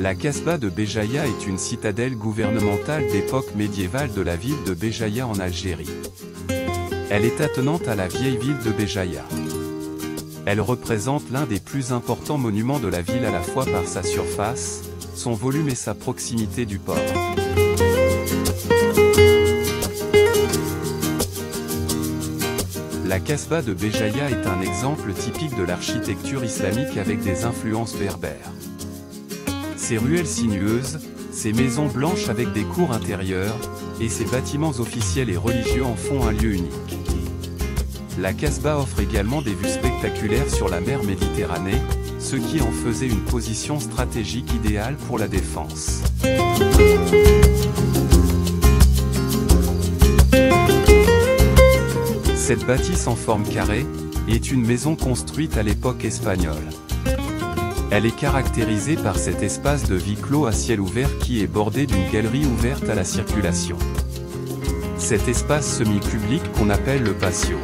La Casbah de Béjaïa est une citadelle gouvernementale d'époque médiévale de la ville de Béjaïa en Algérie. Elle est attenante à la vieille ville de Béjaïa. Elle représente l'un des plus importants monuments de la ville à la fois par sa surface, son volume et sa proximité du port. La Casbah de Béjaïa est un exemple typique de l'architecture islamique avec des influences berbères. Ses ruelles sinueuses, ses maisons blanches avec des cours intérieures, et ses bâtiments officiels et religieux en font un lieu unique. La Casbah offre également des vues spectaculaires sur la mer Méditerranée, ce qui en faisait une position stratégique idéale pour la défense. Cette bâtisse en forme carrée est une maison construite à l'époque espagnole. Elle est caractérisée par cet espace de vie clos à ciel ouvert qui est bordé d'une galerie ouverte à la circulation. Cet espace semi-public qu'on appelle le patio.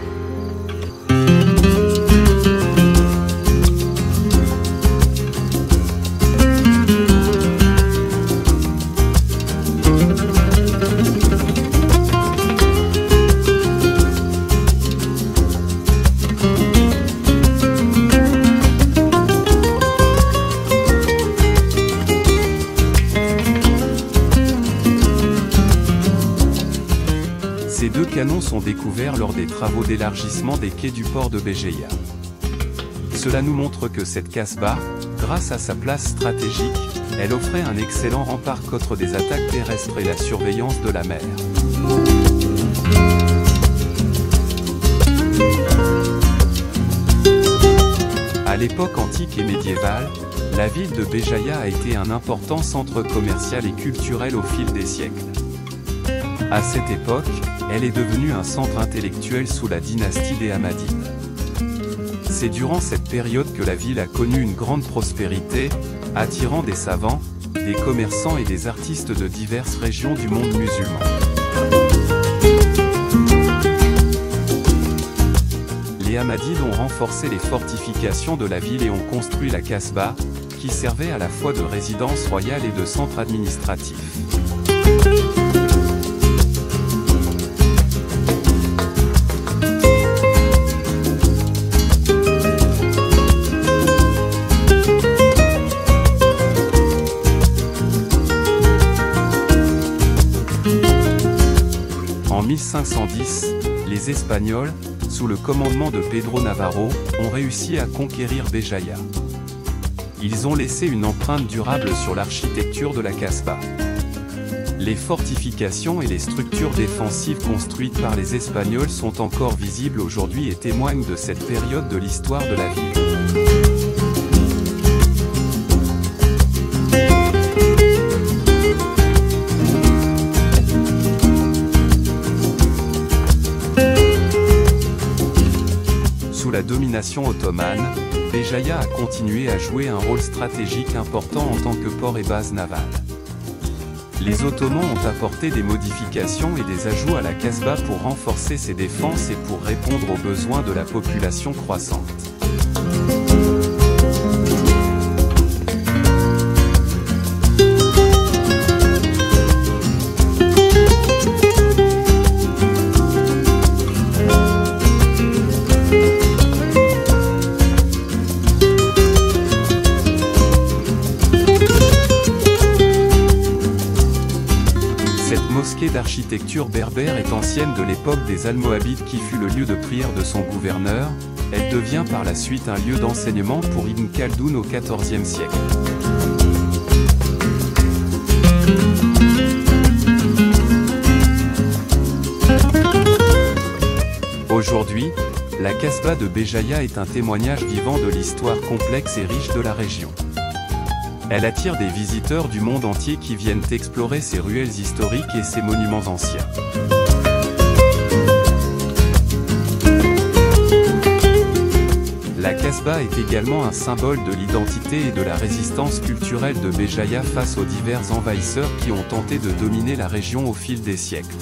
Ces deux canons sont découverts lors des travaux d'élargissement des quais du port de Béjaïa. Cela nous montre que cette Casbah, grâce à sa place stratégique, elle offrait un excellent rempart contre des attaques terrestres et la surveillance de la mer. À l'époque antique et médiévale, la ville de Béjaïa a été un important centre commercial et culturel au fil des siècles. À cette époque, elle est devenue un centre intellectuel sous la dynastie des Hamadides. C'est durant cette période que la ville a connu une grande prospérité, attirant des savants, des commerçants et des artistes de diverses régions du monde musulman. Les Hamadides ont renforcé les fortifications de la ville et ont construit la Casbah, qui servait à la fois de résidence royale et de centre administratif. En 1510, les Espagnols, sous le commandement de Pedro Navarro, ont réussi à conquérir Béjaïa. Ils ont laissé une empreinte durable sur l'architecture de la Casbah. Les fortifications et les structures défensives construites par les Espagnols sont encore visibles aujourd'hui et témoignent de cette période de l'histoire de la ville. Sous la domination ottomane, Béjaïa a continué à jouer un rôle stratégique important en tant que port et base navale. Les Ottomans ont apporté des modifications et des ajouts à la Casbah pour renforcer ses défenses et pour répondre aux besoins de la population croissante. Cette mosquée d'architecture berbère est ancienne de l'époque des Almohabides qui fut le lieu de prière de son gouverneur. Elle devient par la suite un lieu d'enseignement pour Ibn Khaldoun au XIVe siècle. Aujourd'hui, la Casbah de Béjaïa est un témoignage vivant de l'histoire complexe et riche de la région. Elle attire des visiteurs du monde entier qui viennent explorer ses ruelles historiques et ses monuments anciens. La Casbah est également un symbole de l'identité et de la résistance culturelle de Béjaïa face aux divers envahisseurs qui ont tenté de dominer la région au fil des siècles.